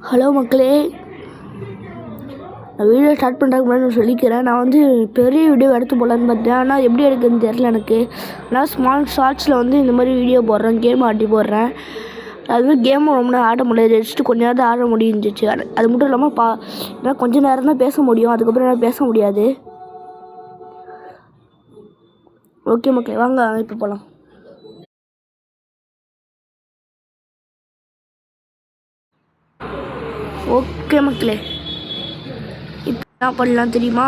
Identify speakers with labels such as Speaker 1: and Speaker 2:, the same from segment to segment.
Speaker 1: Hello மக்களே, நான் video start பண்ணுறதுக்கு முன்னாடி நான் சொல்லிக்கிறேன். நான் வந்து பெரிய வீடியோ எடுத்து போடலான்னு பார்த்தேன். ஆனால் எப்படி எடுக்குதுன்னு தெரில எனக்கு. ஆனால் ஸ்மால் ஷார்ட்ஸில் வந்து இந்த மாதிரி வீடியோ போடுறேன், கேம் ஆட்டி போடுறேன். அதுமாதிரி கேம் ரொம்ப நேரம் ஆட முடியாது, ஜஸ்ட்டு கொஞ்ச நேரம் ஆட முடிஞ்சிச்சு. அது மட்டும் இல்லாமல் ஏன்னா கொஞ்சம் நேரம் தான் பேச முடியும், அதுக்கப்புறம் என்னால் பேச முடியாது. ஓகே மக்களே, வாங்க இப்போ போகலாம். ஓகே மக்களே, இப்போ என்ன பண்ணலாம் தெரியுமா?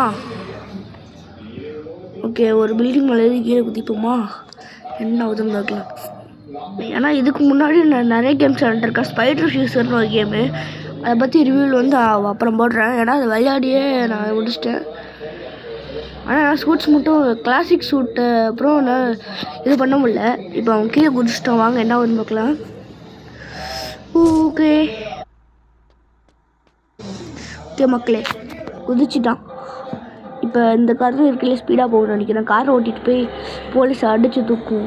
Speaker 1: ஓகே, ஒரு பில்டிங் மேலே கீழே குதிப்போமா? என்ன ஆகுதுன்னு பார்க்கலாம். ஏன்னா இதுக்கு முன்னாடி நான் நிறைய கேம்ஸ் விளாண்டுருக்கேன். ஸ்பைடர் ஃபியூசர்னு ஒரு கேமு, அதை பற்றி ரிவ்யூவில் வந்து அப்புறம் போடுறேன். ஏன்னா அதை விளையாடியே நான் முடிச்சிட்டேன். ஆனால் சூட்ஸ் மட்டும் கிளாசிக் சூட்டு அப்புறம் நான் இது பண்ண முடியல. இப்போ அவன் கீழே குதிச்சிட்டோம், வாங்க என்ன வரும்னு பார்க்கலாம். ஓகே ஓகே மக்களே, குதிச்சிட்டான். இப்போ இந்த கார் இருக்கையில் ஸ்பீடாக போகணும்னு நினைக்கிறேன். காரை ஓட்டிகிட்டு போய் போலீஸ் அடித்து தூக்கும்.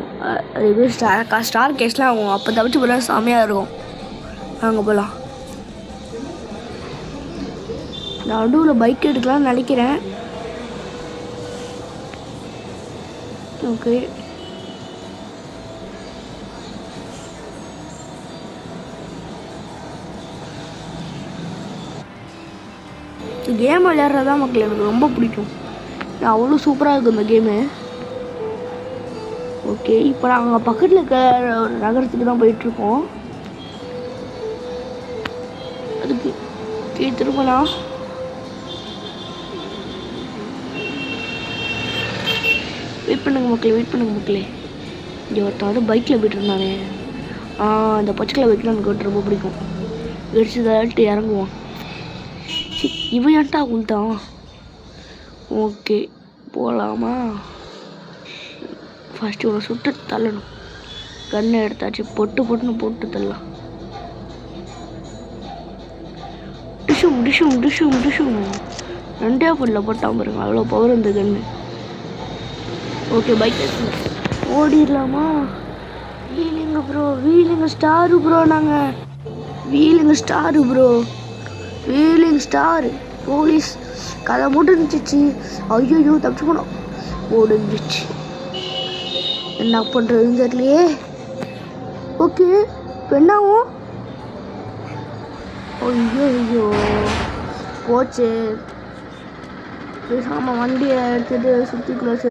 Speaker 1: அது ஸ்டார் கேஸ்லாம் ஆகும். அப்போ தவிச்சு போனால் செமையாக இருக்கும். அங்கே போகலாம். நான் நடுவில் பைக் எடுக்கலாம்னு நினைக்கிறேன். ஓகே, கேம் விளையாடுறதா மக்கள் எனக்கு ரொம்ப பிடிக்கும். அவ்வளோ சூப்பராக இருக்கும் இந்த கேமு. ஓகே, இப்போ நாங்கள் பக்கத்தில் இருக்க ஒரு நகரத்துக்கு தான் போயிட்டுருக்கோம். அதுக்கு திரும்பலாம். வெயிட் பண்ணுங்க மக்களே. இங்கே ஒருத்தன் வந்து பைக்கில் போய்ட்டு இருந்தானே, அந்த பச்சை பைக்கில் எனக்கு ரொம்ப பிடிக்கும். வெடிச்சு தள்ளிட்டு இறங்குவான். இவன் ஏன்ட்டா உள்தான். ஓகே, போகலாமா? ஃபஸ்ட்டு இவனை சுட்டு தள்ளணும். கண்ணை எடுத்தாச்சு, பொட்டுன்னு போட்டு தள்ளலாம். டிஷும் ரெண்டே பொருளில் போட்டான் பாருங்க, அவ்வளோ பவர் இந்த கண்ணு. ஓகே, பைக் ஓடிடலாமா? வீலிங்க ஸ்டாரு ப்ரோ. நாங்கள் வீலிங் ஸ்டாரு. போலீஸ் கதை முடிஞ்சிச்சு. ஐயோ தப்பிச்சு போனோம், முடிஞ்சிச்சு. என்ன பண்ணுறதுன்னு தெரியலையே. ஓகே, இப்போ என்னாகும்? ஐயோ போச்சு. பேசாமல் வண்டியை எடுத்துகிட்டு சுற்றிக்குள்ள